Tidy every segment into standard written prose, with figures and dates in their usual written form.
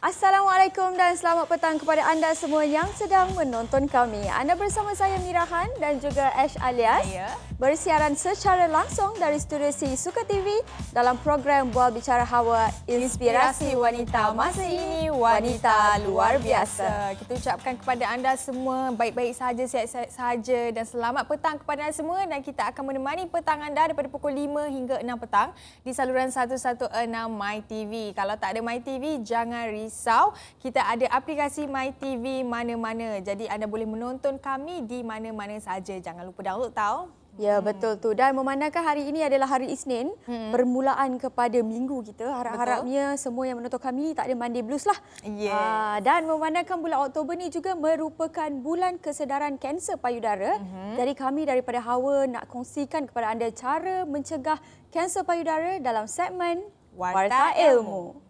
Assalamualaikum dan selamat petang kepada anda semua yang sedang menonton kami. Anda bersama saya Mirahan dan juga Ash Alias bersiaran secara langsung dari studio C Suka TV dalam program Bual Bicara Hawa Inspirasi Wanita. Masa ini wanita luar biasa. Kita ucapkan kepada anda semua baik-baik saja, sihat-sihat saja dan selamat petang kepada anda semua, dan kita akan menemani petang anda daripada pukul 5 hingga 6 petang di saluran 116 MyTV. Kalau tak ada MyTV, jangan risau. Kita ada aplikasi MyTV mana-mana. Jadi anda boleh menonton kami di mana-mana saja. Jangan lupa download tau. Ya, betul tu. Dan memandangkan hari ini adalah hari Isnin, permulaan kepada minggu kita. Harap-harapnya semua yang menonton kami tak ada Monday Blues lah. Yes. Dan memandangkan bulan Oktober ni juga merupakan bulan kesedaran kanser payudara. Jadi kami daripada Hawa nak kongsikan kepada anda cara mencegah kanser payudara dalam segmen Warta Ilmu.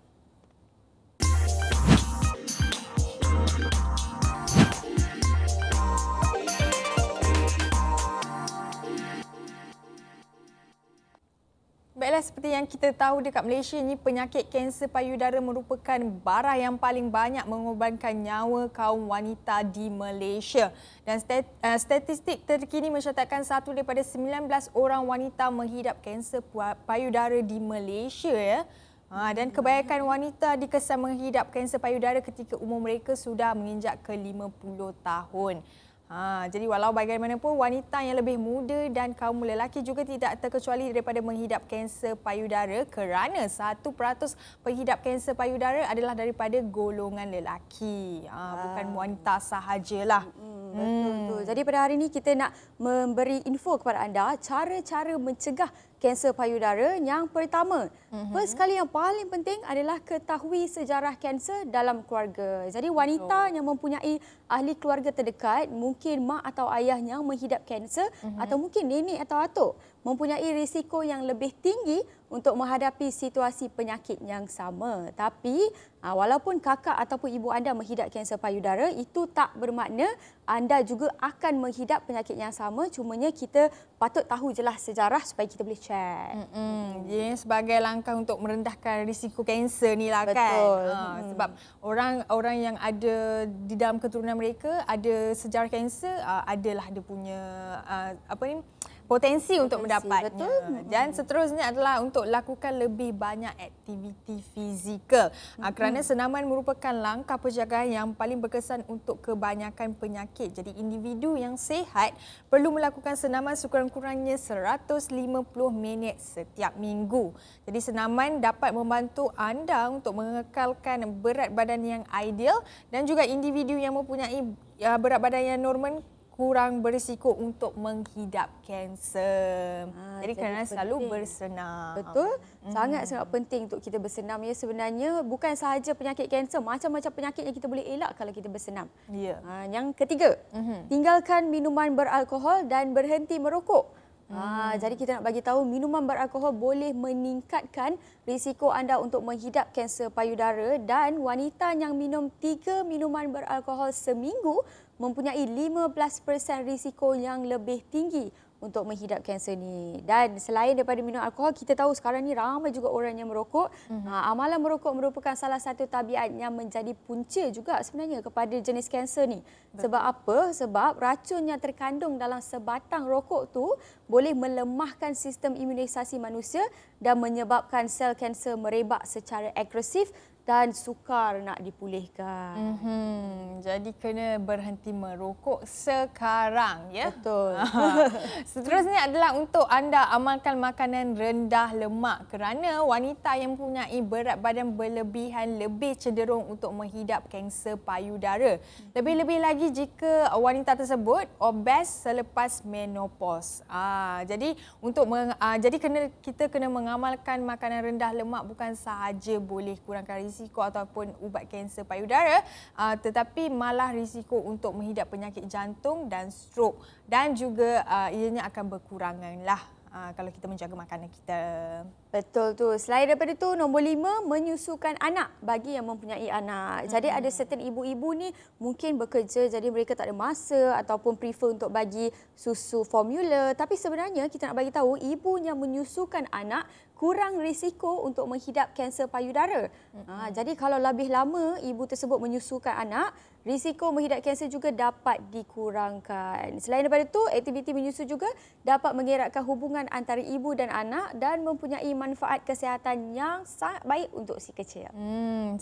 Baiklah, seperti yang kita tahu dekat Malaysia ni, penyakit kanser payudara merupakan bara yang paling banyak mengorbankan nyawa kaum wanita di Malaysia. Dan statistik terkini mencatatkan 1 daripada 19 orang wanita menghidap kanser payudara di Malaysia. Dan kebanyakan wanita dikesan menghidap kanser payudara ketika umur mereka sudah menginjak ke 50 tahun. Jadi walau bagaimanapun, wanita yang lebih muda dan kaum lelaki juga tidak terkecuali daripada menghidap kanser payudara, kerana 1% penghidap kanser payudara adalah daripada golongan lelaki. Bukan wanita sahajalah. Betul. Jadi pada hari ini kita nak memberi info kepada anda cara-cara mencegah kanser payudara. Yang pertama, first kali yang paling penting adalah ketahui sejarah kanser dalam keluarga. Jadi wanita yang mempunyai ahli keluarga terdekat, mungkin mak atau ayah yang menghidap kanser, atau mungkin nenek atau atuk, mempunyai risiko yang lebih tinggi untuk menghadapi situasi penyakit yang sama. Tapi walaupun kakak ataupun ibu anda menghidap kanser payudara, itu tak bermakna anda juga akan menghidap penyakit yang sama. Cumanya kita patut tahu jelas sejarah supaya kita boleh check. Jadi sebagai langkah untuk merendahkan risiko kanser ni lah kan. Sebab orang yang ada di dalam keturunan mereka ada sejarah kanser, adalah dia punya potensi untuk mendapatnya. Betul. Dan seterusnya adalah untuk lakukan lebih banyak aktiviti fizikal. Kerana senaman merupakan langkah pencegahan yang paling berkesan untuk kebanyakan penyakit. Jadi individu yang sihat perlu melakukan senaman sekurang-kurangnya 150 minit setiap minggu. Jadi senaman dapat membantu anda untuk mengekalkan berat badan yang ideal, dan juga individu yang mempunyai berat badan yang normal kurang berisiko untuk menghidap kanser. Jadi kerana selalu bersenam. Betul. Sangat-sangat penting untuk kita bersenam ya. Sebenarnya bukan sahaja penyakit kanser, macam-macam penyakit yang kita boleh elak kalau kita bersenam. Ya. Yang ketiga, tinggalkan minuman beralkohol dan berhenti merokok. Jadi kita nak bagi tahu, minuman beralkohol boleh meningkatkan risiko anda untuk menghidap kanser payudara, dan wanita yang minum 3 minuman beralkohol seminggu mempunyai 15% risiko yang lebih tinggi untuk menghidap kanser ni. Dan selain daripada minum alkohol, kita tahu sekarang ni ramai juga orang yang merokok. Amalan merokok merupakan salah satu tabiat yang menjadi punca juga sebenarnya kepada jenis kanser ni. Sebab apa? Sebab racun yang terkandung dalam sebatang rokok tu boleh melemahkan sistem imunisasi manusia dan menyebabkan sel kanser merebak secara agresif dan sukar nak dipulihkan. Jadi kena berhenti merokok sekarang ya. Betul. Seterusnya adalah untuk anda amalkan makanan rendah lemak, kerana wanita yang mempunyai berat badan berlebihan lebih cenderung untuk menghidap kanser payudara. Lebih-lebih lagi jika wanita tersebut obes selepas menopause. Jadi kita kena mengamalkan makanan rendah lemak, bukan sahaja boleh kurangkan risiko ataupun ubat kanser payudara, tetapi malah risiko untuk menghidap penyakit jantung dan strok, dan juga ianya akan berkurangan lah kalau kita menjaga makanan kita. Betul tu. Selain daripada tu, nombor 5, menyusukan anak bagi yang mempunyai anak. Jadi ada certain ibu-ibu ni mungkin bekerja jadi mereka tak ada masa ataupun prefer untuk bagi susu formula. Tapi sebenarnya kita nak bagi tahu ibu yang menyusukan anak kurang risiko untuk menghidap kanser payudara. Jadi kalau lebih lama ibu tersebut menyusukan anak, risiko menghidap kanser juga dapat dikurangkan. Selain daripada itu, aktiviti menyusu juga dapat mengeratkan hubungan antara ibu dan anak dan mempunyai manfaat kesihatan yang sangat baik untuk si kecil.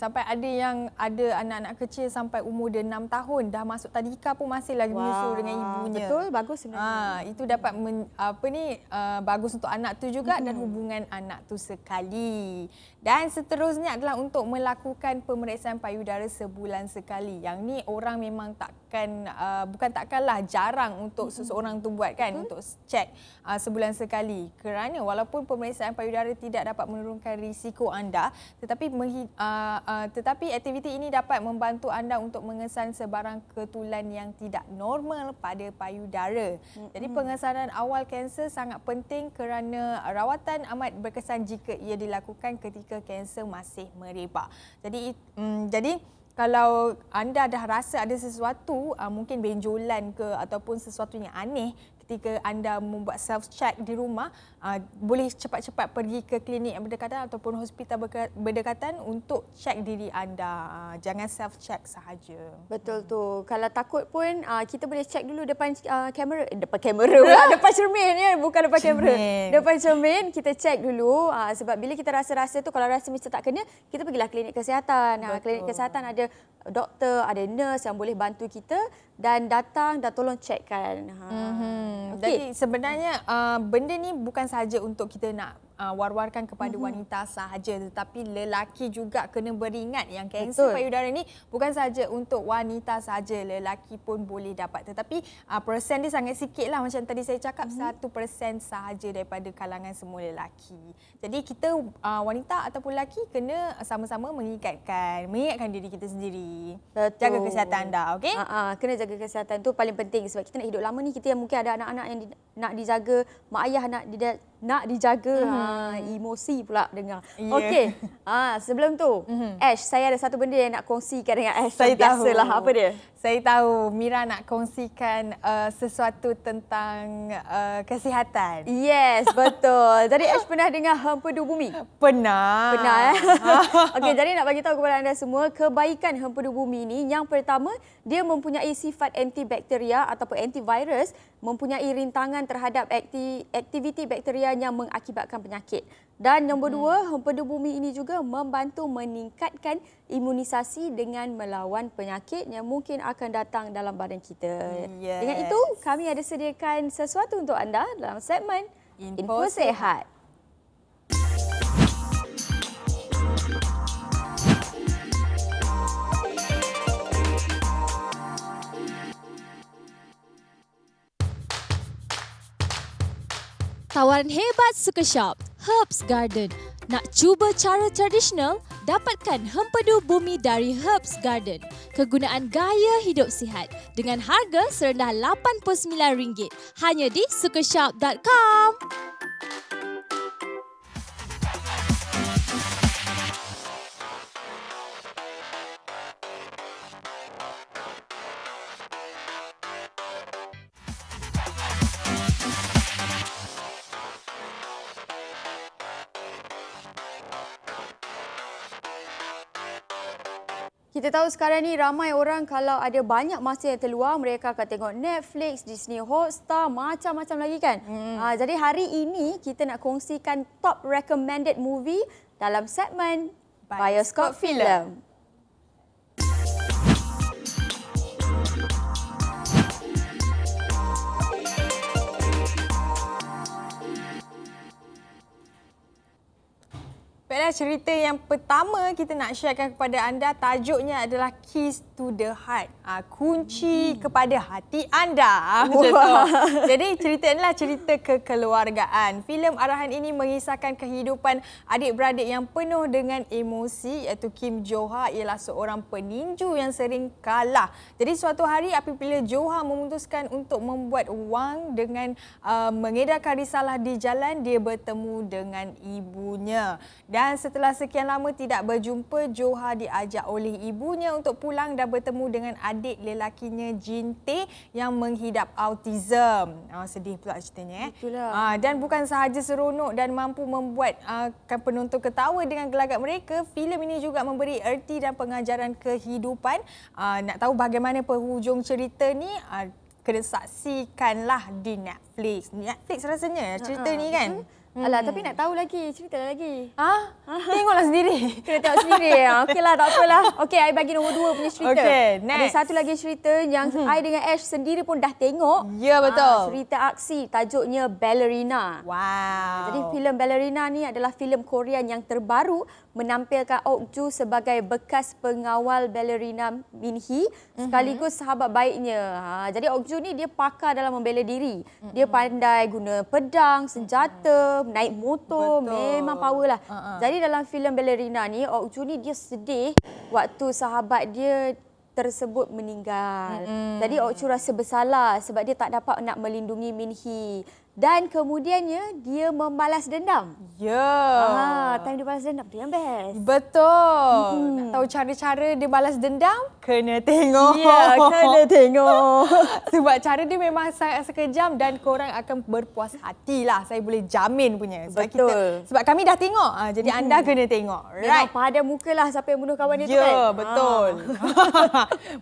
Sampai ada yang ada anak-anak kecil sampai umur dia 6 tahun dah masuk tadika pun masih lagi menyusu dengan ibunya. Betul, bagus sebenarnya. Itu dapat bagus untuk anak tu juga dan hubungan anak tu sekali. Dan seterusnya adalah untuk melakukan pemeriksaan payudara sebulan sekali. Yang ni orang memang takkanlah jarang untuk seseorang tu buat kan, untuk cek sebulan sekali. Kerana walaupun pemeriksaan payudara tidak dapat menurunkan risiko anda, tetapi aktiviti ini dapat membantu anda untuk mengesan sebarang ketulan yang tidak normal pada payudara. Jadi pengesanan awal kanser sangat penting kerana rawatan amat berkesan jika ia dilakukan ketika kanser masih merebak. Jadi kalau anda dah rasa ada sesuatu, mungkin benjolan ke ataupun sesuatu yang aneh ketika anda membuat self-check di rumah, boleh cepat-cepat pergi ke klinik yang berdekatan ataupun hospital berdekatan untuk cek diri anda. Jangan self-check sahaja. Betul tu. Kalau takut pun kita boleh cek dulu depan kamera. Depan kamera pula. Depan cermin ya. Bukan depan kamera. Depan cermin kita cek dulu. Sebab bila kita rasa-rasa tu, kalau rasa mesti tak kena, kita pergilah klinik kesihatan. Klinik kesihatan ada doktor, ada nurse yang boleh bantu kita dan datang dan tolong cekkan. Jadi sebenarnya benda ni bukan sahaja untuk kita nak war-warkan kepada wanita sahaja, tetapi lelaki juga kena beringat yang kanser payudara ni bukan sahaja untuk wanita sahaja, lelaki pun boleh dapat. Tetapi persen dia sangat sikit lah, macam tadi saya cakap 1% sahaja daripada kalangan semua lelaki. Jadi kita wanita ataupun lelaki kena sama-sama mengingatkan diri kita sendiri. Betul. Jaga kesihatan anda, okey? Kena jaga kesihatan tu paling penting sebab kita nak hidup lama ni, kita yang mungkin ada anak-anak yang nak dijaga, mak ayah nak dijaga. Emosi pula dengar. Yeah. Okey. Sebelum tu, Ash, saya ada satu benda yang nak kongsikan dengan Ash. Saya biasalah, tahu. apa dia? Saya tahu Mira nak kongsikan sesuatu tentang kesihatan. Yes, betul. Jadi Ash pernah dengar hempedu bumi? Pernah. Pernah. Okey, jadi nak bagi tahu kepada anda semua kebaikan hempedu bumi ni, yang pertama, dia mempunyai sifat antibakteria ataupun antivirus, mempunyai rintangan terhadap aktiviti bakteria yang mengakibatkan penyakit. Dan nombor 2, hempedu bumi ini juga membantu meningkatkan imunisasi dengan melawan penyakit yang mungkin akan datang dalam badan kita. Yes. Dengan itu, kami ada sediakan sesuatu untuk anda dalam segmen Info Sehat. Tawaran hebat Suka Shop, Herbs Garden. Nak cuba cara tradisional? Dapatkan hempedu bumi dari Herbs Garden. Kegunaan gaya hidup sihat dengan harga serendah RM89 hanya di sukashop.com. Kita tahu sekarang ni ramai orang kalau ada banyak masa yang terluang, mereka akan tengok Netflix, Disney Hotstar, macam-macam lagi kan. Jadi hari ini kita nak kongsikan top recommended movie dalam segmen Bioskop Film. Baiklah, cerita yang pertama kita nak sharekan kepada anda tajuk,nya adalah Keys to the Heart. Kunci kepada hati anda. Macam tu. Jadi cerita inilah cerita kekeluargaan. Filem arahan ini mengisahkan kehidupan adik-beradik yang penuh dengan emosi, iaitu Kim Jo-ha ialah seorang peninju yang sering kalah. Jadi suatu hari apabila Jo-ha memutuskan untuk membuat wang dengan mengedarkan risalah di jalan, dia bertemu dengan ibunya. Dan setelah sekian lama tidak berjumpa, Jo-ha diajak oleh ibunya untuk pulang dan bertemu dengan adik lelakinya Jin Tae yang menghidap autism. Sedih pula ceritanya. Itulah. Dan bukan sahaja seronok dan mampu membuat penonton ketawa dengan gelagat mereka, filem ini juga memberi erti dan pengajaran kehidupan. Nak tahu bagaimana penghujung cerita ni? Kena saksikanlah di Netflix. Netflix rasanya cerita ni kan? Alah, tapi nak tahu lagi, cerita lagi. Tengoklah sendiri. Kena tengok sendiri. Okeylah, tak apalah. Okey, I bagi nombor 2 punya cerita. Okey, next. Ada satu lagi cerita yang I dengan Ash sendiri pun dah tengok. Ya, betul. Cerita aksi, tajuknya Ballerina. Wow. Jadi filem Ballerina ni adalah filem Korean yang terbaru menampilkan Ok Joo sebagai bekas pengawal ballerina Min Hee sekaligus sahabat baiknya. Jadi Ok Joo ni dia pakar dalam membela diri. Dia pandai guna pedang, senjata, naik motor, memang power lah. Jadi dalam filem Ballerina ni, Ok Joo ni dia sedih waktu sahabat dia tersebut meninggal. Jadi Ok Joo rasa bersalah sebab dia tak dapat nak melindungi Min Hee. Dan kemudiannya dia membalas dendam. Ya. Time dia balas dendam tu yang best. Betul. Nak tahu cara-cara dia balas dendam? Kena tengok. Ya, kena tengok. Sebab cara dia memang sangat sekejam dan korang akan berpuas hati lah. Saya boleh jamin punya. Sebab Betul. sebab kami dah tengok. Jadi anda kena tengok. Memang pada muka lah siapa yang bunuh kawan dia tu kan. Ya, betul.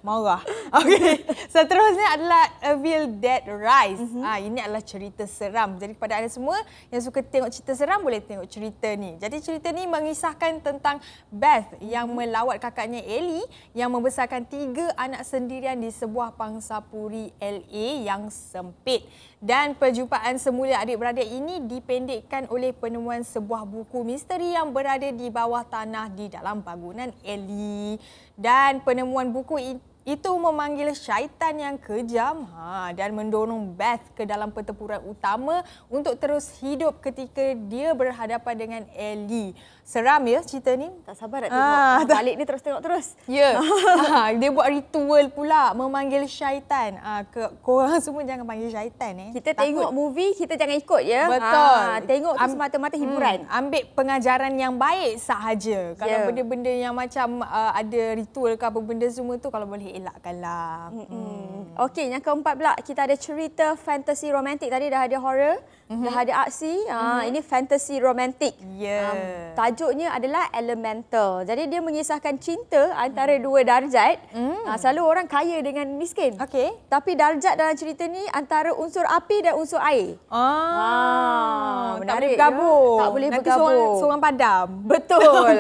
Marah. Okey. Seterusnya adalah Evil Dead Rise. Ini adalah cerita seram. Jadi kepada anda semua yang suka tengok cerita seram, boleh tengok cerita ni. Jadi cerita ni mengisahkan tentang Beth yang melawat kakaknya Ellie yang membesarkan 3 anak sendirian di sebuah pangsapuri LA yang sempit. Dan perjumpaan semula adik-beradik ini dipendekkan oleh penemuan sebuah buku misteri yang berada di bawah tanah di dalam bangunan Ellie. Dan penemuan buku itu memanggil syaitan yang kejam dan mendorong Beth ke dalam pertempuran utama untuk terus hidup ketika dia berhadapan dengan Ellie. Seram ya cerita ni? Tak sabar nak tengok. Balik ni terus tengok terus. Ya. Dia buat ritual pula memanggil syaitan. Korang semua jangan panggil syaitan. Kita tengok movie, kita jangan ikut ya. Betul. Tengok tu semata-mata hiburan. Ambil pengajaran yang baik sahaja. Kalau benda-benda yang macam ada ritual ke apa benda semua tu, kalau boleh elakkanlah. Okey, yang keempat pula kita ada cerita fantasy romantik. Tadi dah ada horror, dah ada aksi. Ini fantasy romantik. Tajuknya adalah Elemental. Jadi dia mengisahkan cinta antara dua darjat. Selalu orang kaya dengan miskin. Okey. Tapi darjat dalam cerita ni antara unsur api dan unsur air. Tak boleh Menarik bergabung. Ya? Tak boleh Nanti bergabung. seorang padam. Betul.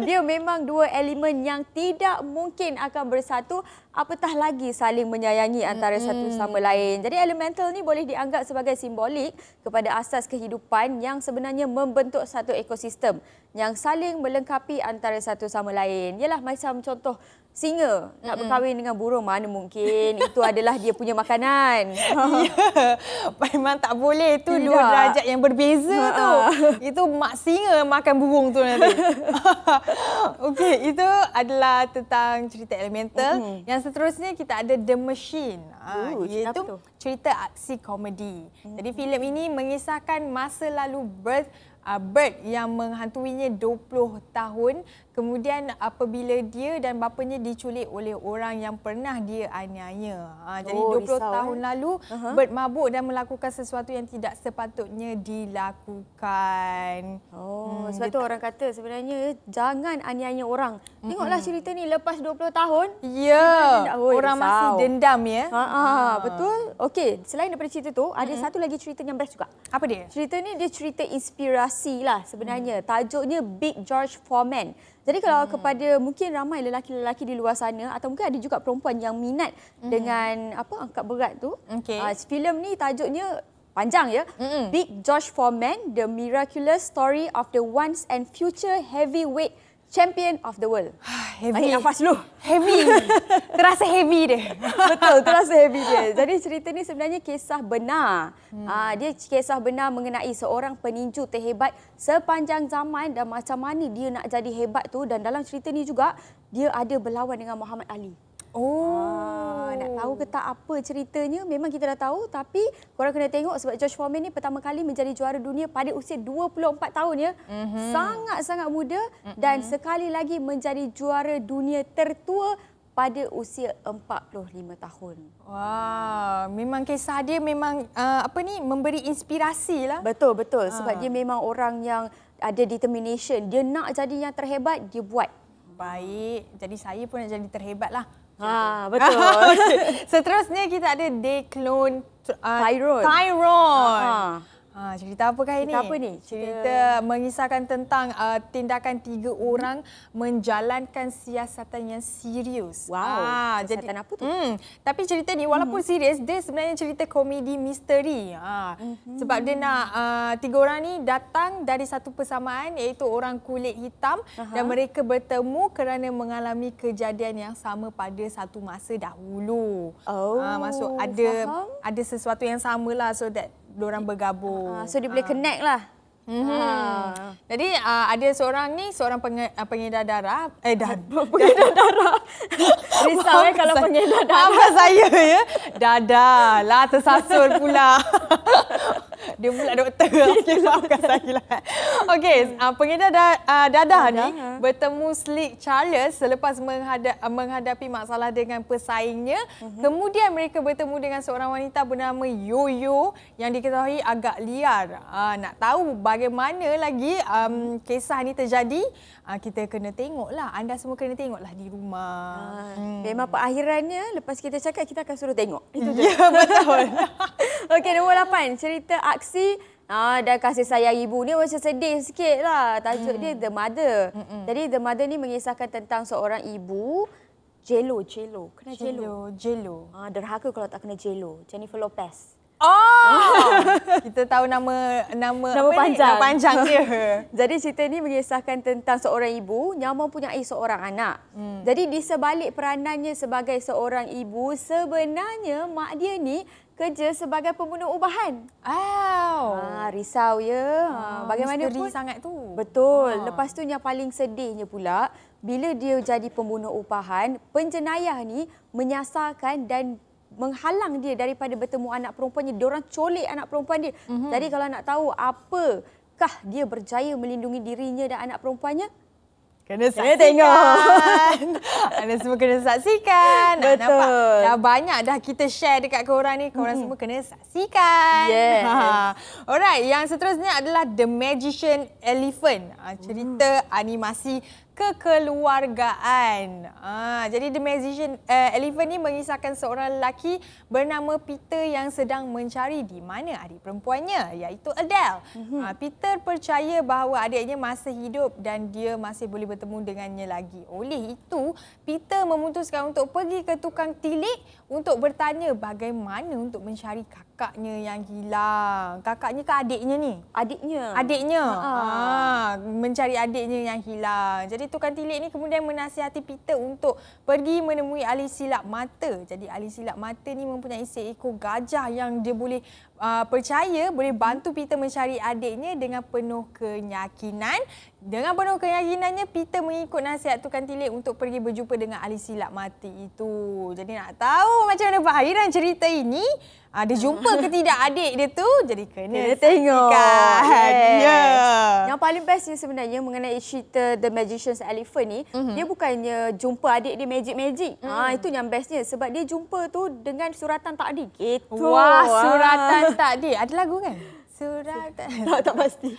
Dia memang dua elemen yang tidak mungkin akan bersatu, apatah lagi saling menyayangi antara satu sama lain. Jadi elemental ni boleh dianggap sebagai simbolik kepada asas kehidupan yang sebenarnya membentuk satu ekosistem yang saling melengkapi antara satu sama lain. Yalah macam contoh singa nak berkahwin dengan burung, mana mungkin. Itu adalah dia punya makanan. Memang tak boleh tu. Dua derajat yang berbeza tu. Itu mak singa makan burung tu nanti. Okey, itu adalah tentang cerita elemental. Yang seterusnya kita ada The Machine. Iaitu cerita aksi komedi. Jadi filem ini mengisahkan masa lalu Bert yang menghantuinya 20 tahun. Kemudian apabila dia dan bapanya diculik oleh orang yang pernah dia aniaya. Jadi 20 tahun lalu Bert mabuk dan melakukan sesuatu yang tidak sepatutnya dilakukan. Sebab tu orang kata sebenarnya jangan aniaya orang. Tengoklah cerita ni lepas 20 tahun. Ya, orang masih dendam ya. Betul. Okey, selain daripada cerita tu, ada satu lagi cerita yang best juga. Apa dia? Cerita ni dia cerita inspirasi lah sebenarnya. Tajuknya Big George Foreman. Jadi kalau kepada mungkin ramai lelaki-lelaki di luar sana atau mungkin ada juga perempuan yang minat dengan angkat berat tu. Filem ni tajuknya panjang ya. Big Josh Foreman, The Miraculous Story of the Once and Future Heavyweight Champion of the World. Heavy. Tarik nafas dulu. Heavy. Terasa heavy dia. Betul, terasa heavy dia. Jadi cerita ni sebenarnya kisah benar. Dia kisah benar mengenai seorang peninju terhebat sepanjang zaman dan macam mana dia nak jadi hebat tu. Dan dalam cerita ni juga, dia ada berlawan dengan Muhammad Ali. Nak tahu ke tak apa ceritanya? Memang kita dah tahu, tapi korang kena tengok sebab Josh Foreman ni pertama kali menjadi juara dunia pada usia 24 tahun ya. Sangat-sangat muda dan sekali lagi menjadi juara dunia tertua pada usia 45 tahun. Wah, memang kisah dia memang memberi inspirasi lah. Betul sebab dia memang orang yang ada determination. Dia nak jadi yang terhebat, dia buat. Baik, jadi saya pun nak jadi terhebat lah. Betul. Okay. Seterusnya kita ada Declan Tyrone. Cerita apakah ini? Cerita apa ni? Cerita mengisahkan tentang tindakan 3 orang menjalankan siasatan yang serius. Wow, siasatan apa tu? Tapi cerita ni walaupun serius, dia sebenarnya cerita komedi misteri. Sebab dia nak 3 orang ni datang dari satu persamaan iaitu orang kulit hitam dan mereka bertemu kerana mengalami kejadian yang sama pada satu masa dahulu. Maksud ada sesuatu yang samalah so that diorang bergabung. So dia boleh connect lah. Jadi ada seorang pengedar darah. Pengedar darah. Risau kalau pengedar darah. Apa saya ya? Dadah lah, tersasul pula. Dia pula doktor. Okay, maafkan saya lah. Okey, pengedar dadah ni bertemu Slick Charles selepas menghadapi masalah dengan pesaingnya. Kemudian mereka bertemu dengan seorang wanita bernama Yoyo yang diketahui agak liar. Nak tahu bagaimana lagi kisah ni terjadi? Kita kena tengoklah. Anda semua kena tengoklah di rumah. Memang perakhirannya lepas kita cakap kita akan suruh tengok. Itu je. Ya, betul. Okey, nombor 8. Cerita aksi dan kasih sayang ibu ni macam sedih sikit lah. Tajuk dia The Mother. Jadi The Mother ni mengisahkan tentang seorang ibu J-Lo. Kenal J-Lo? Derhaka kalau tak kena J-Lo. Jennifer Lopez. Kita tahu nama panjang dia. Jadi cerita ni mengisahkan tentang seorang ibu yang mempunyai seorang anak. Jadi di sebalik peranannya sebagai seorang ibu, sebenarnya mak dia ni kerja sebagai pembunuh ubahan. Risau ya. Bagaimanapun sangat tu. Betul. Lepas tu yang paling sedihnya pula, bila dia jadi pembunuh ubahan, penjenayah ni menyasarkan dan menghalang dia daripada bertemu anak perempuannya. Diorang colik anak perempuan dia. Jadi kalau nak tahu apakah dia berjaya melindungi dirinya dan anak perempuannya, kena tengok. Anda semua kena saksikan. Betul. Nampak? Dah banyak dah kita share dekat korang ni. Korang semua kena saksikan. Yes. Alright, yang seterusnya adalah The Magician Elephant. Cerita animasi kekeluargaan. Jadi The Magician Elephant ni mengisahkan seorang lelaki bernama Peter yang sedang mencari di mana adik perempuannya iaitu Adele. Peter percaya bahawa adiknya masih hidup dan dia masih boleh bertemu dengannya lagi. Oleh itu, Peter memutuskan untuk pergi ke tukang tilik untuk bertanya bagaimana untuk mencari kakaknya yang hilang. Kakaknya ke adiknya ni? Adiknya. Mencari adiknya yang hilang. Jadi tukang tilik ni kemudian menasihati Peter untuk pergi menemui ahli silap mata. Jadi ahli silap mata ni mempunyai seekor gajah yang dia boleh percaya boleh bantu Peter mencari adiknya dengan penuh keyakinan. Dengan penuh keyakinannya, Peter mengikut nasihat tukang tilik untuk pergi berjumpa dengan ahli silap mata itu. Jadi nak tahu macam mana perakhiran cerita ini, dia jumpa ke tidak adik dia tu, jadi kena tengok. Yeah. Yang paling bestnya sebenarnya mengenai cerita The Magician's Elephant ni, dia bukannya jumpa adik dia magic. Itu yang bestnya sebab dia jumpa tu dengan suratan takdir. Gitu. Wah, suratan takdir. Ada lagu kan? Suratan. Tak pasti.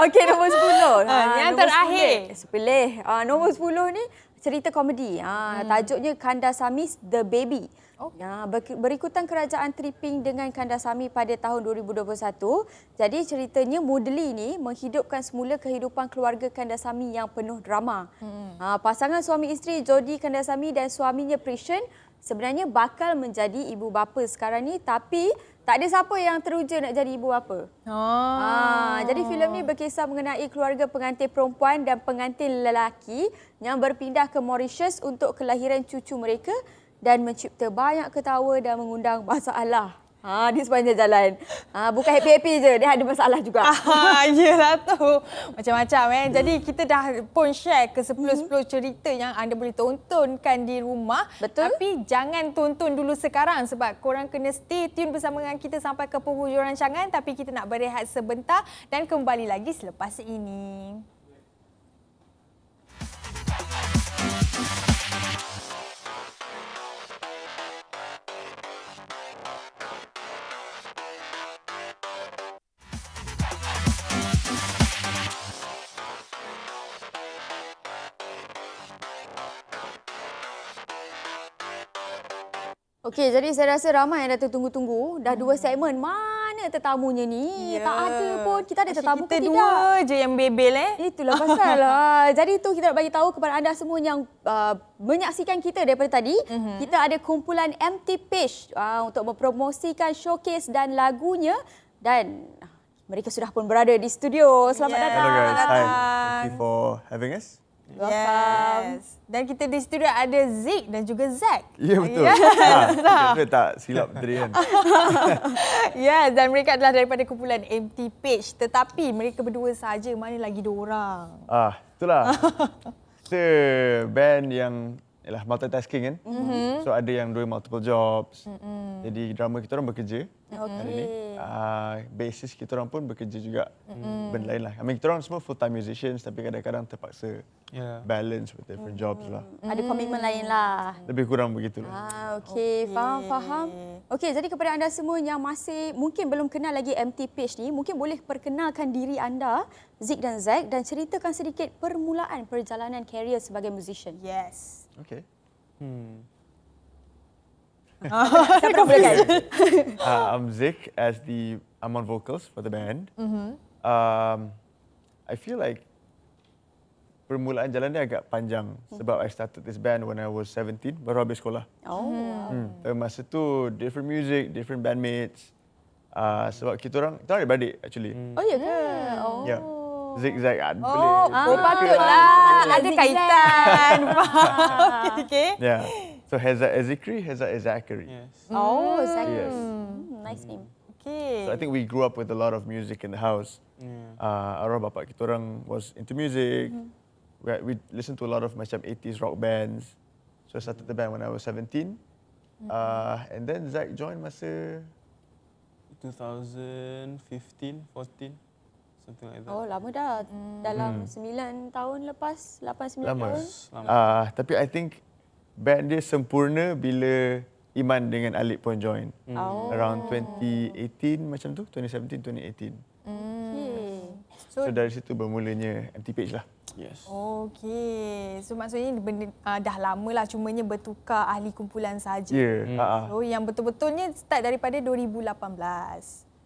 Okey, nombor 10. Yang terakhir. 10. Nombor 10 ni cerita komedi. Tajuknya Kandasamy The Baby. Berikutan kerajaan Tripping dengan Kandasamy pada tahun 2021. Jadi ceritanya Moodley ni menghidupkan semula kehidupan keluarga Kandasamy yang penuh drama. Pasangan suami isteri Jodie Kandasamy dan suaminya Prishan sebenarnya bakal menjadi ibu bapa sekarang ni, tapi tak ada siapa yang teruja nak jadi ibu bapa. Jadi filem ni berkisah mengenai keluarga pengantin perempuan dan pengantin lelaki yang berpindah ke Mauritius untuk kelahiran cucu mereka dan mencipta banyak ketawa dan mengundang masalah. Di sepanjang jalan. Bukan happy-happy je, dia ada masalah juga. Yelah tu. Macam-macam. Jadi kita dah pun share ke 10-10 cerita yang anda boleh tontonkan di rumah. Betul. Tapi jangan tonton dulu sekarang sebab korang kena stay tune bersama dengan kita sampai ke penghujung rancangan. Tapi kita nak berehat sebentar dan kembali lagi selepas ini. Okey, jadi saya rasa ramai yang dah tertunggu-tunggu. Dah 2 segmen. Mana tetamunya ni? Tak ada pun. Kita ada tetamu ke kita tidak? Dua je yang bebel Itulah pasal. Jadi itu kita nak bagi tahu kepada anda semua yang menyaksikan kita daripada tadi. Kita ada kumpulan MT Page untuk mempromosikan showcase dan lagunya. Dan mereka sudah pun berada di studio. Selamat datang. Hello guys, hi. Thank you for having us. Yes. Dan kita di studio ada Zik dan juga Zack. Ya, betul. Betul tak silap tadi kan? Yes, dan mereka adalah daripada kumpulan MT Page. Tetapi mereka berdua saja, mana lagi diorang? Itulah. Kita band yang multitasking kan. So ada yang doing multiple jobs. Jadi drama kita orang bekerja hari ni. Bassist kita orang pun bekerja juga. Benda lain lah. Kita orang semua full time musicians tapi kadang-kadang terpaksa balance with different jobs lah. Ada komitmen lain lah. Lebih kurang begitulah. Okey, faham. Okey, jadi kepada anda semua yang masih mungkin belum kenal lagi MT Page ni, mungkin boleh perkenalkan diri anda, Zik dan Zack, dan ceritakan sedikit permulaan perjalanan karier sebagai musician. Yes. Okay. Siapa nak mulakan? I'm Zik I'm on vocals for the band. I feel like permulaan jalan dia agak panjang sebab I started this band when I was 17, baru habis sekolah. Masa tu different music, different bandmates. Sebab kita orang adik-beradik actually. Oh ya ke? Yeah. Zigzag Patutlah ada kaitan. Okay. Yeah. So Heza Ezikri, Heza Ezakari. Yes. Zack. Yes. Nice name. Okay. So I think we grew up with a lot of music in the house. Arwah bapak kita orang was into music. We listened to a lot of macam 80s rock bands. So I started the band when I was 17. And then Zack joined masa 2015, 14, something like that. Lama dah. Dalam 9 tahun lepas, 8-9 lama. tahun. Tapi I think band dia sempurna bila Iman dengan Alip pun join. Around 2018 macam tu, 2017, 2018. So dari situ bermulanya MT Page lah. Yes. Okay. So maksudnya dah lama lah, cumanya bertukar ahli kumpulan saja. Yeah. So yang betul-betulnya start daripada 2018.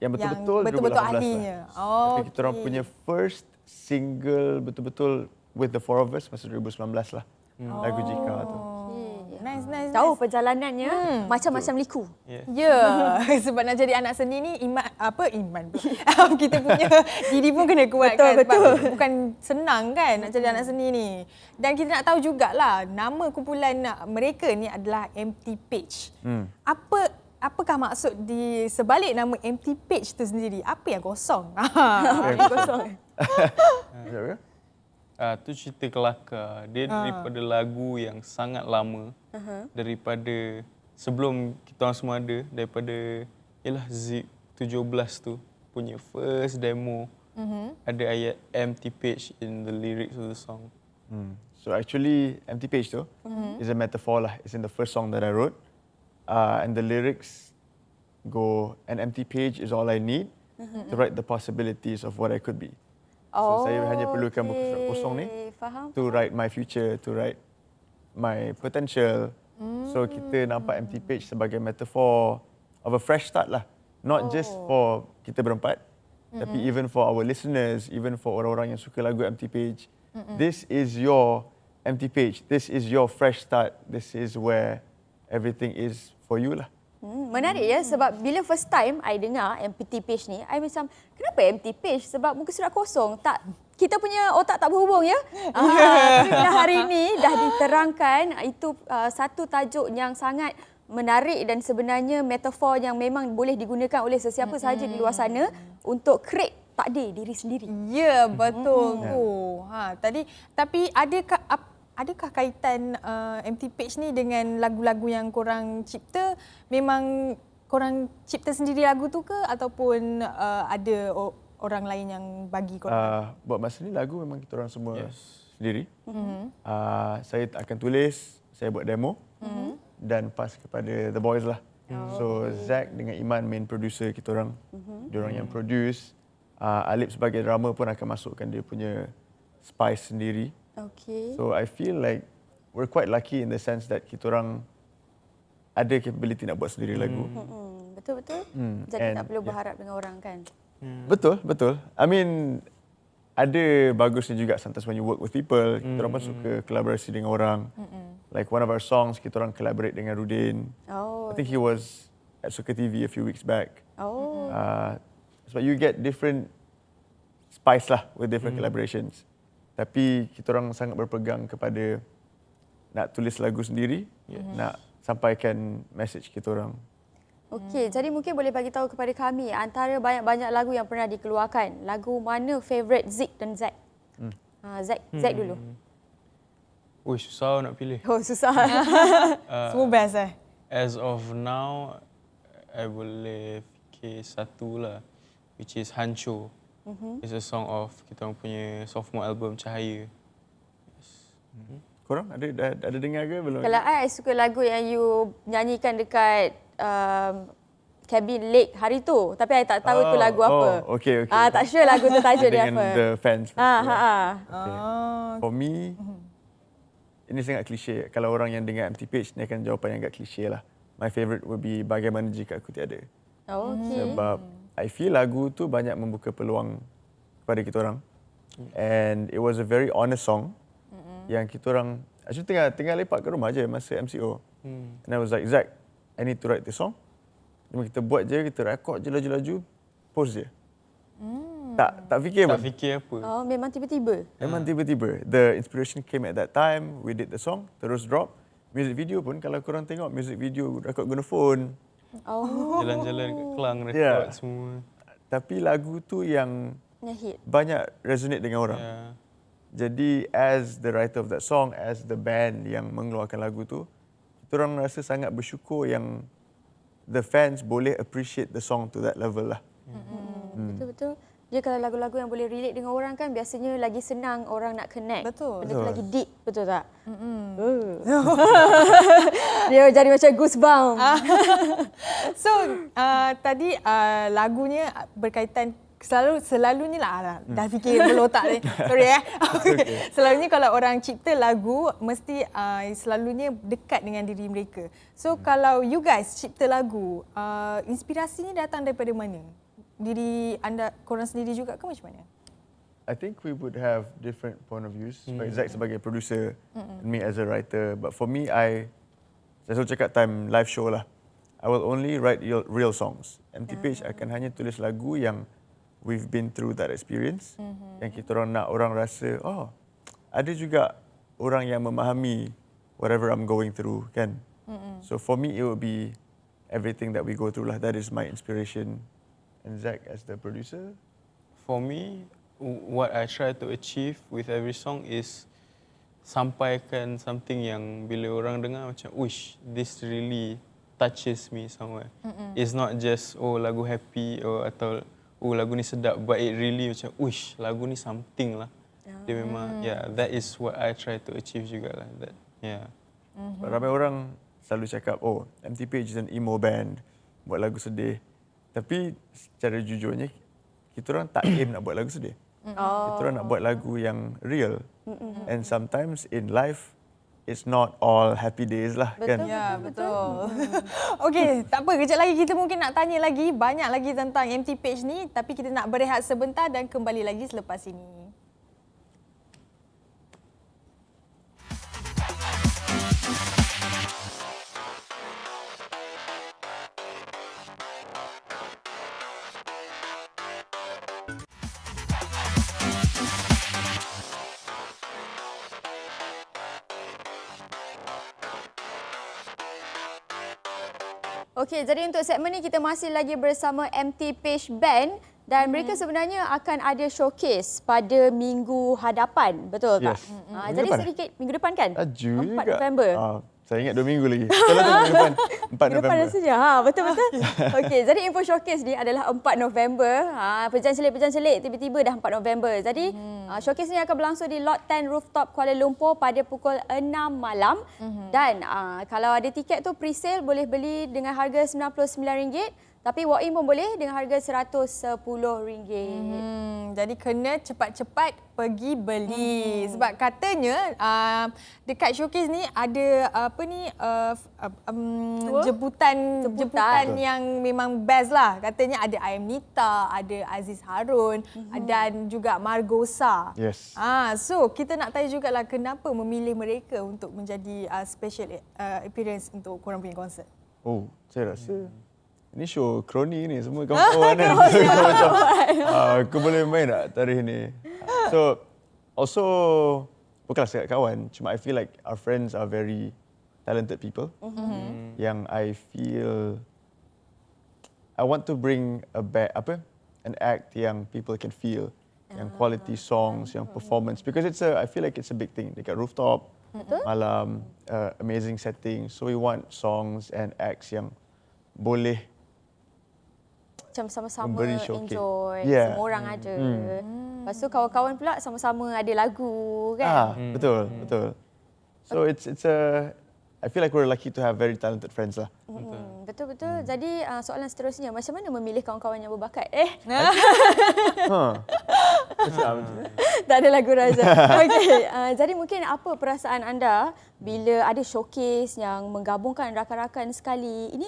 Yang betul-betul betul-betul 2018 ahlinya. Lah. Tapi kita orang punya first single betul-betul with the four of us masa 2019 lah. Lagu Jika tu. Nice. Tahu perjalanannya macam-macam liku. Ya, sebab nak jadi anak seni ni Iman. Kita punya diri pun kena kuat kan. Sebab bukan senang kan nak jadi anak seni ni. Dan kita nak tahu jugalah nama kumpulan mereka ni adalah MT Page. Apakah maksud di sebalik nama MT Page tu sendiri? Apa yang kosong? Kosong. Tu cerita kelakar. Dia daripada lagu yang sangat lama. Daripada sebelum kita orang semua ada. Daripada Zik 17 tu punya first demo. Ada ayat MT Page in the lyrics of the song. So actually MT Page tu is a metaphor lah. It's in the first song that I wrote. And the lyrics go, an empty page is all I need to write the possibilities of what I could be. So saya hanya perlukan buku surat kosong ni to write my future, to write my potential. So kita nampak MT Page sebagai metaphor of a fresh start lah. Not just for kita berempat, tapi even for our listeners, even for orang-orang yang suka lagu MT Page. This is your MT Page. This is your fresh start. This is where everything is for you lah. Menarik ya, sebab bila first time I dengar empty page ni, I macam kenapa empty page? Sebab muka surat kosong. Tak, kita punya otak tak berhubung ya. Tapi bila hari ini dah diterangkan, itu satu tajuk yang sangat menarik dan sebenarnya metafor yang memang boleh digunakan oleh sesiapa sahaja di luar sana untuk create takdir diri sendiri. Ya, betul tu. Tapi adakah kaitan empty page ni dengan lagu-lagu yang korang cipta? Memang korang cipta sendiri lagu tu ke ataupun ada orang lain yang bagi korang? Buat masa ni lagu memang kita orang semua sendiri. Saya akan tulis, saya buat demo dan pass kepada the boys lah. So Zack dengan Iman main producer kita orang. Diorang yang produce. Alip sebagai drummer pun akan masukkan dia punya spice sendiri. Okay. So I feel like we're quite lucky in the sense that kita orang ada capability nak buat sendiri lagu. Betul-betul. Jadi And, tak perlu berharap dengan orang kan. Betul. I mean, ada bagusnya juga sometimes when you work with people, kita orang pun suka kolaborasi dengan orang. Like one of our songs, kita orang collaborate dengan Rudin. I think he was at Suka TV a few weeks back. So you get different spice lah with different collaborations. Tapi kita orang sangat berpegang kepada nak tulis lagu sendiri, nak sampaikan message kita orang. Okey, jadi mungkin boleh bagi tahu kepada kami antara banyak-banyak lagu yang pernah dikeluarkan, lagu mana favourite Zik dan Zack? Zack dulu. Susah nak pilih. Oh, susah. Semua best As of now, I boleh fikir satu lah, which is Hancho. It's a song of kita orang punya sophomore album Cahaya. Korang ada dengar ke belum? Kalau I suka lagu yang you nyanyikan dekat cabin lake hari tu, tapi I tak tahu itu lagu apa. Okay. Tak sure lagu tu tajuk dia apa. Dengan the fans. Okay. For me, ini sangat klise. Kalau orang yang dengar empty page, ni akan jawapan yang agak klise lah. My favourite would be Bagaimana Jika Aku Tiada. Okay. Sebab I feel lagu tu banyak membuka peluang kepada kita orang. And it was a very honest song yang kita orang actually tengah lepak kat rumah je masa MCO. And I was like, Zack, I need to write this song. Cuma kita buat je, kita record je laju-laju, post je. Tak fikir Tak pun. fikir apa. Memang tiba-tiba. Memang tiba-tiba. The inspiration came at that time. We did the song, terus drop. Music video pun kalau korang tengok music video record guna phone. Jalan-jalan kat Kelang record semua. Tapi lagu tu yang Hit. banyak resonate dengan orang. Jadi as the writer of that song, as the band yang mengeluarkan lagu tu, kita orang rasa sangat bersyukur yang the fans boleh appreciate the song to that level lah. Betul-betul. Dia kalau lagu-lagu yang boleh relate dengan orang kan biasanya lagi senang orang nak connect. Betul. Benda tu lagi deep, betul tak? Dia jadi macam goosebump. So, tadi lagunya berkaitan selalunya lah dah fikir belotak ni. Sorry Selalunya kalau orang cipta lagu mesti selalunya dekat dengan diri mereka. So kalau you guys cipta lagu, inspirasinya datang daripada mana? Diri anda korang sendiri juga ke macam mana? I think we would have different point of views. Zack sebagai producer, and me as a writer. But for me, saya selalu cakap time live show lah. I will only write real songs. Empty page akan hanya tulis lagu yang we've been through that experience. Yang kita orang nak orang rasa, ada juga orang yang memahami whatever I'm going through, kan? So for me, it will be everything that we go through lah. That is my inspiration. And Zack as the producer? For me, what I try to achieve with every song is sampaikan something yang bila orang dengar macam, "Uish, this really touches me somewhere." It's not just lagu happy atau lagu ni sedap, but it really macam, "Uish, lagu ni something lah." Dia memang, that is what I try to achieve juga lah. Ramai orang selalu cakap, empty page is an emo band, buat lagu sedih. Tapi secara jujurnya, kita orang tak aim nak buat lagu sedih. Kita orang nak buat lagu yang real. And sometimes in life, it's not all happy days lah, kan? Ya, betul. Okey, tak apa. Kejap lagi kita mungkin nak tanya lagi, banyak lagi tentang empty page ni. Tapi kita nak berehat sebentar dan kembali lagi selepas ini. Okey, jadi untuk segmen ni kita masih lagi bersama MT Page Band dan mereka sebenarnya akan ada showcase pada minggu hadapan, betul tak? Yes. Jadi depan? sedikit minggu depan kan? 4 juga. November. Saya ingat 2 minggu lagi. Kalau tu minggu depan, 4 Minggu depan November. rasanya. Betul-betul. Okey, jadi info showcase ni adalah 4 November. Pejam selit tiba-tiba dah 4 November. Jadi showcase ni akan berlangsung di Lot 10 Rooftop Kuala Lumpur pada pukul 6 malam. Dan kalau ada tiket tu pre-sale boleh beli dengan harga RM99. Tapi walk-in pun boleh dengan harga RM110. Jadi kena cepat-cepat pergi beli. Sebab katanya dekat showcase ni ada jemputan yang memang best lah. Katanya ada Ayam Nita, ada Aziz Harun dan juga Margosa. Yes. So kita nak tanya jugalah kenapa memilih mereka untuk menjadi special appearance untuk korang punya konsert. Oh, saya rasa ini show kroni ni semua kawan-kawan kan. So, macam aku boleh main tak tarikh ni. So also bukanlah sekat kawan, cuma I feel like our friends are very talented people. Yang I feel I want to bring an act yang people can feel, yang quality songs, yang performance, because I feel like it's a big thing dekat rooftop. Malam, amazing setting. So we want songs and acts yang boleh Macam sama-sama memberi showcase. enjoy, Yeah. semua orang ada. Lepas tu kawan-kawan pula sama-sama ada lagu kan. Betul. So it's I feel like we're lucky to have very talented friends lah. Betul-betul. Jadi soalan seterusnya, macam mana memilih kawan-kawan yang berbakat? Tak ada lagu Raja. Okey, jadi mungkin apa perasaan anda bila ada showcase yang menggabungkan rakan-rakan sekali? Ini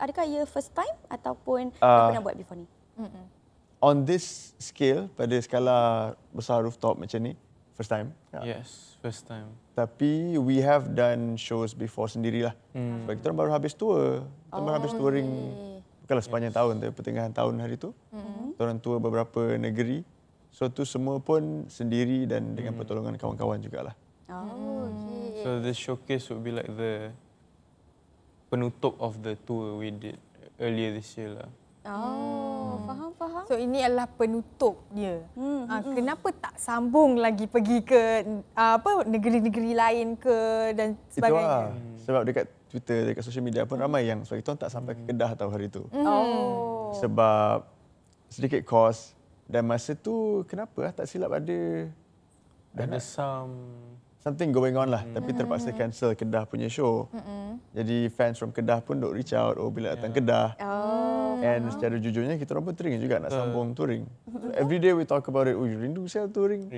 adakah ia first time ataupun dah pernah buat before ni? On this scale, pada skala besar rooftop macam ni, first time. Yes, first time. Tapi we have done shows before sendirilah. Sebab kita orang baru habis tour. Kita baru habis touring, bukanlah sepanjang tahun, tapi pertengahan tahun hari tu. Kita orang tour beberapa negeri. So tu semua pun sendiri dan dengan pertolongan kawan-kawan jugalah. Okey. So the showcase would be like the penutup of the tour we did earlier this year lah. Faham. So ini adalah penutup dia. Kenapa tak sambung lagi pergi ke negeri-negeri lain ke dan sebagainya? Sebab dekat Twitter, dekat social media pun ramai yang sebab kita orang tak sampai ke Kedah tahu hari tu. Sebab sedikit kos dan masa tu kenapa tak silap ada something going on lah, tapi terpaksa cancel Kedah punya show. Jadi fans from Kedah pun duk reach out, bila datang Kedah. And secara jujurnya kita orang pun teringin juga nak sambung touring. So every day we talk about it, rindu saya touring.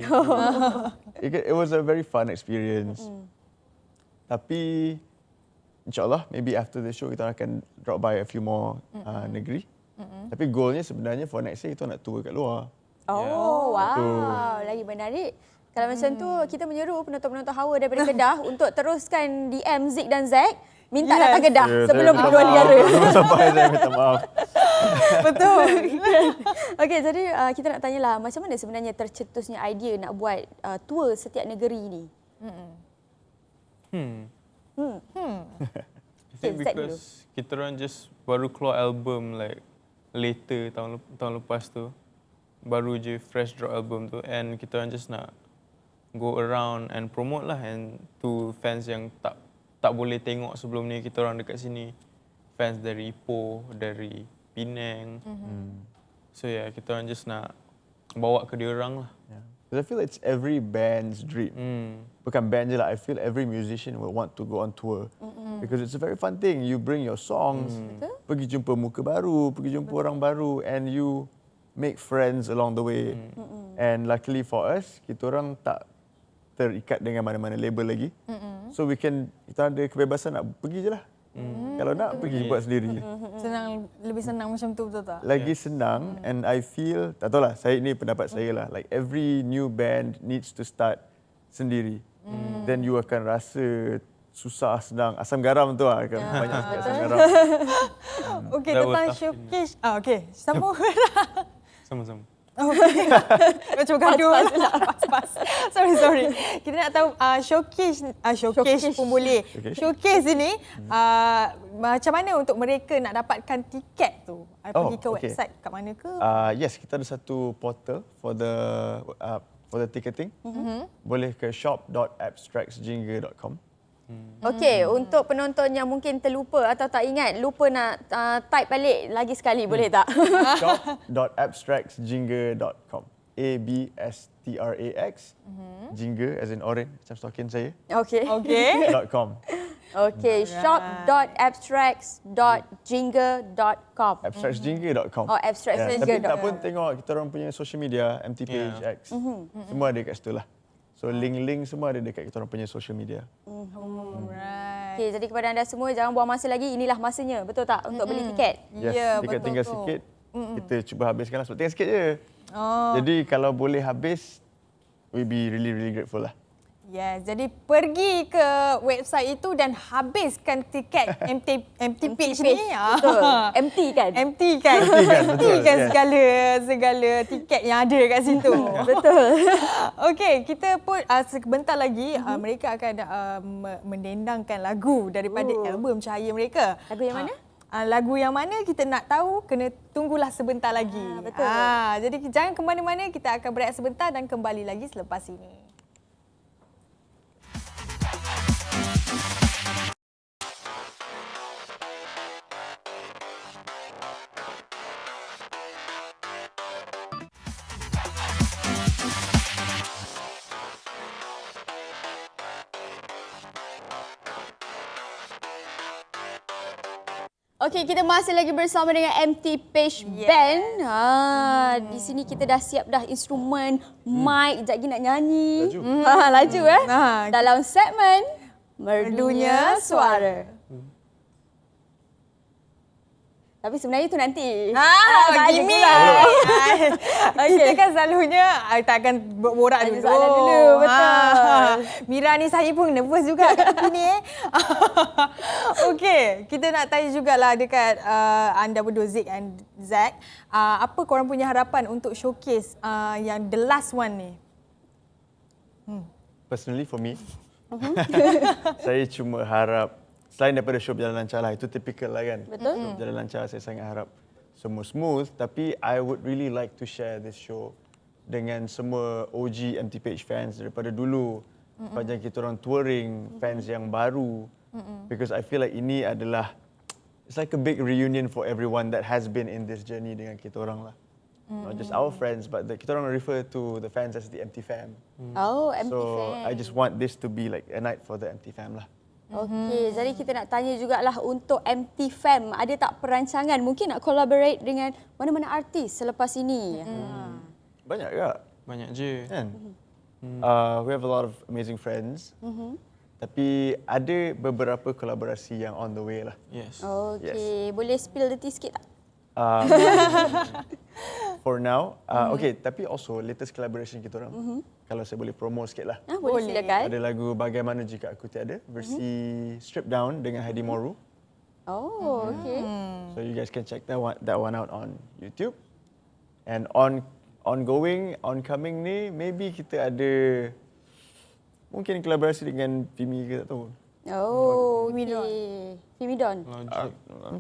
It was a very fun experience. Tapi insyaAllah maybe after the show kita akan drop by a few more negeri. Tapi goalnya sebenarnya for next year kita nak tour kat luar. Wow, lagi menarik. Kalau macam tu, kita menyeru penonton-penonton Hawa daripada Kedah untuk teruskan DM Zik dan Zack. Minta datang Kedah sebelum kedua negara. Sampai saya minta maaf. Betul. Okey, jadi kita nak tanyalah macam mana sebenarnya tercetusnya idea nak buat tour setiap negeri ni? I think because kita orang just baru keluar album like later tahun lepas tu. Baru je fresh drop album tu and kita orang just nak go around and promote lah and to fans yang tak boleh tengok sebelum ni kita orang dekat sini. Fans dari Ipoh, dari Penang. So yeah, kita orang just nak bawa ke dia orang lah. Because I feel it's every band's dream. Bukan band je lah, I feel every musician will want to go on tour. Because it's a very fun thing. You bring your songs, pergi jumpa muka baru, pergi jumpa orang baru and you make friends along the way. And luckily for us, kita orang tak terikat dengan mana-mana label lagi. So kita ada kebebasan nak pergi je lah. Kalau nak pergi buat sendiri. Lebih senang macam tu, betul tak? Lagi senang and I feel, tak tahu lah, ini pendapat saya lah. Like every new band needs to start sendiri. Then you akan rasa susah, senang. Asam garam tu lah, akan banyak sikit asam garam. Okey, That was tentang tough showcase. Okey, sambung. Sama-sama. Macam gaduh lah. Pas. Sorry. Kita nak tahu showcase pun boleh. Okay. Showcase ini macam mana untuk mereka nak dapatkan tiket tu? Pergi ke website kat mana ke? Yes, kita ada satu portal for the ticketing. Boleh ke shop.abstractsjingga.com. Okey, untuk penonton yang mungkin terlupa atau tak ingat, lupa nak type balik lagi sekali, boleh tak? shop.abstractsjingga.com. ABSTRAX Jingga as in orange macam stokin saya. Okey. .com. Okey, shop.abstracts.jingga.com. abstractsjingga.com. Oh, abstractsjingga.com. Tapi tak pun tengok kita orang punya social media, MT Page X. Semua ada kat situ lah. So link-link semua ada dekat kita orang punya social media. Alright. Okey, jadi kepada anda semua jangan buang masa lagi, inilah masanya, betul tak, untuk beli tiket? Yes, Ya, dekat betul tinggal tu. sikit. Kita cuba habiskan lah sebab tinggal sikit je. Jadi kalau boleh habis, we'll be really grateful lah. Yes, jadi pergi ke website itu dan habiskan tiket MT Page ni. Betul. Empty kan? Empty kan? betul, yes. segala tiket yang ada kat situ. Betul. Okey, kita pun sebentar lagi mereka akan mendendangkan lagu daripada album Cahaya mereka. Lagu yang mana? Lagu yang mana kita nak tahu, kena tunggulah sebentar lagi. Betul. Jadi jangan ke mana-mana, kita akan berehat sebentar dan kembali lagi selepas ini. Okey, kita masih lagi bersama dengan MT Page Band. Di sini kita dah siap dah instrumen, mic, sekejap lagi nak nyanyi. Laju dalam segmen Merdunya Suara. Tapi sebenarnya itu nanti. Gini lah. Kita kan selalunya tak akan borak Ada dulu. soalan dulu, betul. Mira ni saya pun nervous juga kat tepi ni. Okey, kita nak tanya jugalah dekat anda berdua, Zik and Zack. Apa korang punya harapan untuk showcase yang the last one ni? Personally for me, saya cuma harap selain daripada show berjalan lancar lah, itu typical lah kan. Betul. Show berjalan lancar, saya sangat harap semua smooth. Tapi I would really like to share this show dengan semua OG MT Page fans daripada dulu. Sepanjang kita orang touring, fans yang baru. Because I feel like ini adalah, it's like a big reunion for everyone that has been in this journey dengan kita orang lah. Not just our friends, but kita orang refer to the fans as the MT fam. Oh, MT So Fam. I just want this to be like a night for the MT fam lah. Okey, jadi kita nak tanya jugalah untuk MT Fam, ada tak perancangan mungkin nak collaborate dengan mana-mana artis selepas ini? Banyak ke? Banyak je. Kan? We have a lot of amazing friends. Tapi ada beberapa kolaborasi yang on the way lah. Yes. Okey, boleh spill the tea sikit tak? For now, okay. Tapi also latest collaboration kita orang. Kalau saya boleh promo sikit lah. Boleh silakan. Ada lagu Bagaimana Jika Aku Tiada, versi stripped down dengan Heidi Moru. Oh, okey. So you guys can check that one out on YouTube. And oncoming ni, maybe kita ada mungkin kolaborasi dengan Vimy ke tak tahu. Oh, okey. Fimidon. Logic.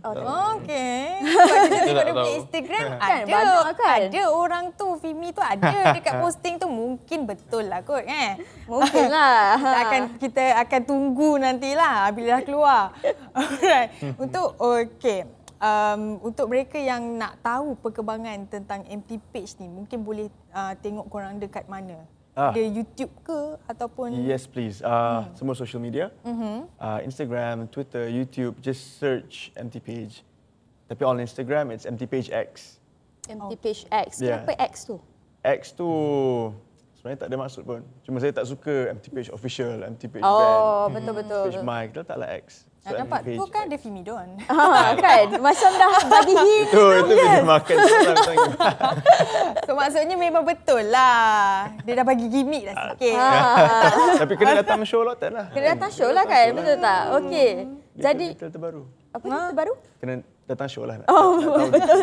Okey. Kalau kita tengok dia tak punya tahu. Instagram, Kan, banyak kan? ada orang tu, Vimy tu ada dekat posting tu, mungkin betul lah kot kan. Mungkinlah. Kita akan tunggu nantilah bila dah keluar. Alright. Untuk untuk mereka yang nak tahu perkembangan tentang MT Page ni, mungkin boleh tengok korang dekat mana? Ada YouTube ke ataupun Yes, please. Semua social media. Instagram, Twitter, YouTube. Just search MT Page. Tapi on Instagram, it's MT Page X. MT Page X. Yeah. Kenapa X tu? X tu sebenarnya tak ada maksud pun. Cuma saya tak suka MT Page Official, MT Page Band, Betul-betul. Page Mic. Kita letaklah X. So, nampak MT tu Page kan X. ada Fimidon. Kan? Macam dah bagi hint. Itu bila makan. So maksudnya memang betul lah. Dia dah bagi gimmick dah sikit. Tapi kena datang show Lotan lah. Kena datang show lah kan? Betul tak? Okey. Jadi, Jadi terbaru. apa ni terbaru? Kena datang show lah. Nak tahu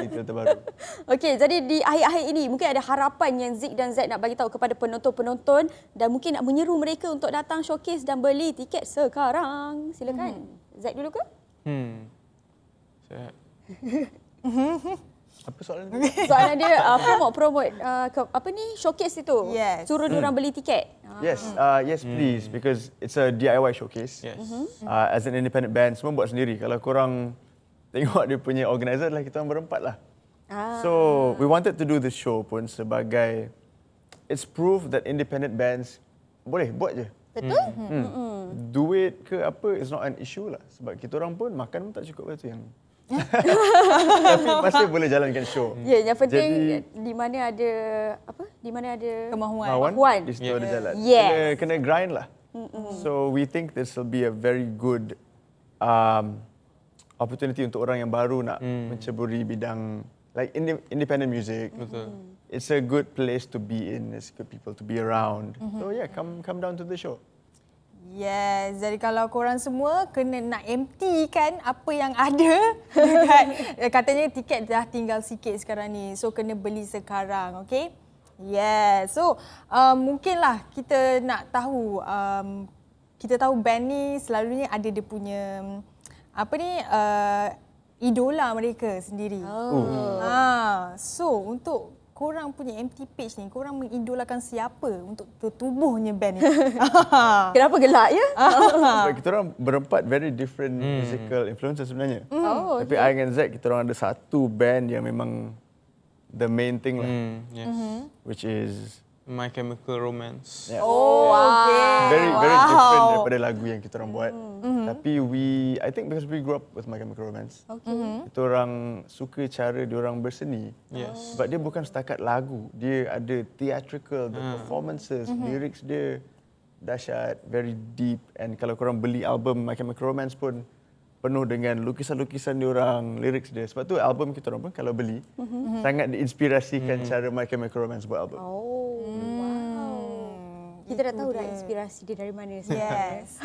detail terbaru. Okey, jadi di akhir-akhir ini mungkin ada harapan yang Zik dan Zaid nak bagi tahu kepada penonton-penonton dan mungkin nak menyeru mereka untuk datang showcase dan beli tiket sekarang. Silakan. Zaid dulu ke? Saya Apa soalan tu? Soalan dia promote apa ni showcase itu. Yes. Suruh diorang beli tiket. Yes, yes please, because it's a DIY showcase. yes. As an independent band, semua buat sendiri. Kalau korang tengok dia punya organizer adalah kita orang berempat lah. So we wanted to do this show pun sebagai it's proof that independent bands boleh buat je. Betul? Duit ke apa is not an issue lah. Sebab kita orang pun makan pun tak cukup tu yang tapi masih boleh jalankan show. Ya, yang penting Jadi- di mana ada apa? Di mana ada Kemahuan. Kemahuan. Di situ ada jalan. Yes. Kena grind lah. So we think this will be a very good opportunity untuk orang yang baru nak menceburi bidang like independent music. Betul. It's a good place to be in. It's good people to be around. So yeah, come down to the show. Yes, jadi kalau korang semua kena nak empty kan apa yang ada dekat, katanya tiket dah tinggal sikit sekarang ni. So kena beli sekarang, okay? Yes, so mungkinlah kita nak tahu, kita tahu band ni selalunya ada dia punya apa ni idola mereka sendiri. So untuk korang punya empty page ni, korang mengidolakan siapa untuk tertubuhnya band ni? Kenapa gelak ya? Sebab kita orang berempat very different musical influences sebenarnya. Oh, Tapi I dengan Zack, kita orang ada satu band yang memang the main thing lah. Yes. Which is My Chemical Romance. yeah, Oh, okay. very different daripada lagu yang kita orang buat. Tapi I think because we grew up with My Chemical Romance, kita orang suka cara dia orang berseni. Yes. Sebab dia bukan setakat lagu, dia ada theatrical, the performances, lyrics dia dahsyat, very deep. And kalau korang beli album My Chemical Romance pun penuh dengan lukisan-lukisan dia orang, lyrics dia. Sebab tu album kita orang pun kalau beli sangat diinspirasikan cara My Chemical Romance buat album. Oh, kita dah tahu dah inspirasi dia dari mana sebenarnya. Yes.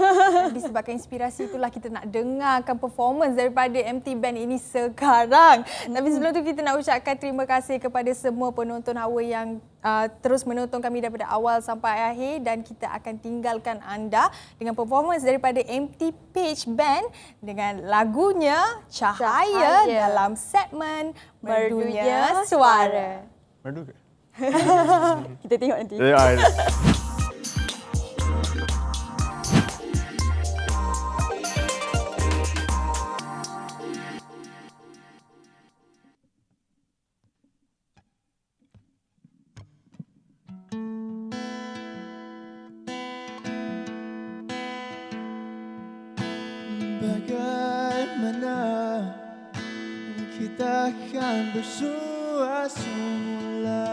Disebabkan inspirasi itulah kita nak dengarkan performance daripada MT Band ini sekarang. Tapi sebelum tu kita nak ucapkan terima kasih kepada semua penonton Hawa yang terus menonton kami daripada awal sampai akhir dan kita akan tinggalkan anda dengan performance daripada MT Page Band dengan lagunya Cahaya dalam segmen Merdunya Suara. Merdu ke? Kita tengok nanti. Bagaimana kita akan bersua semula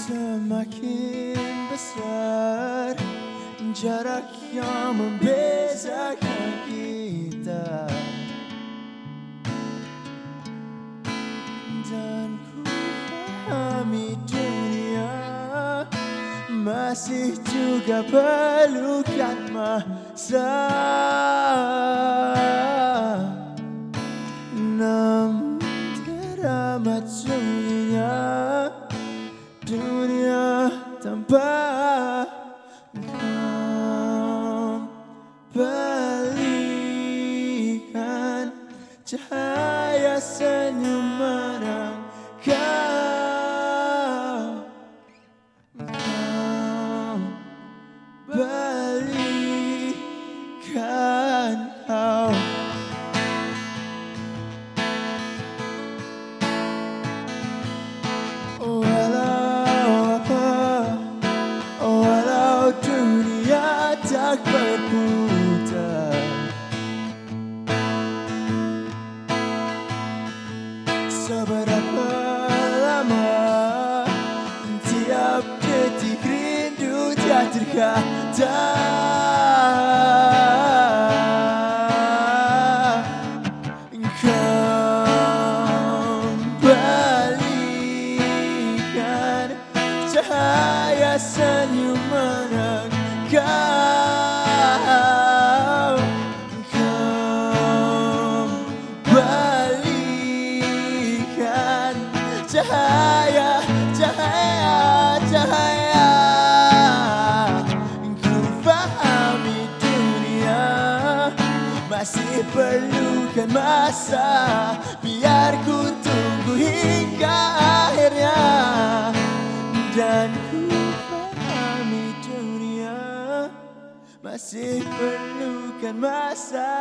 semakin besar jarak yang membezakan kita dan ku pahami dunia masih juga perlukan masa namun teramat sunyinya dunia tanpa engkau berikan cahaya senyuman engkau berikan kau walau apa walau dunia tak berputar seberapa lama tiap detik rindu tak terkata engkau berikan cahaya senyuman engkau rasa. Biar ku tunggu hingga akhirnya, dan ku pahami dunia masih perlukan masa.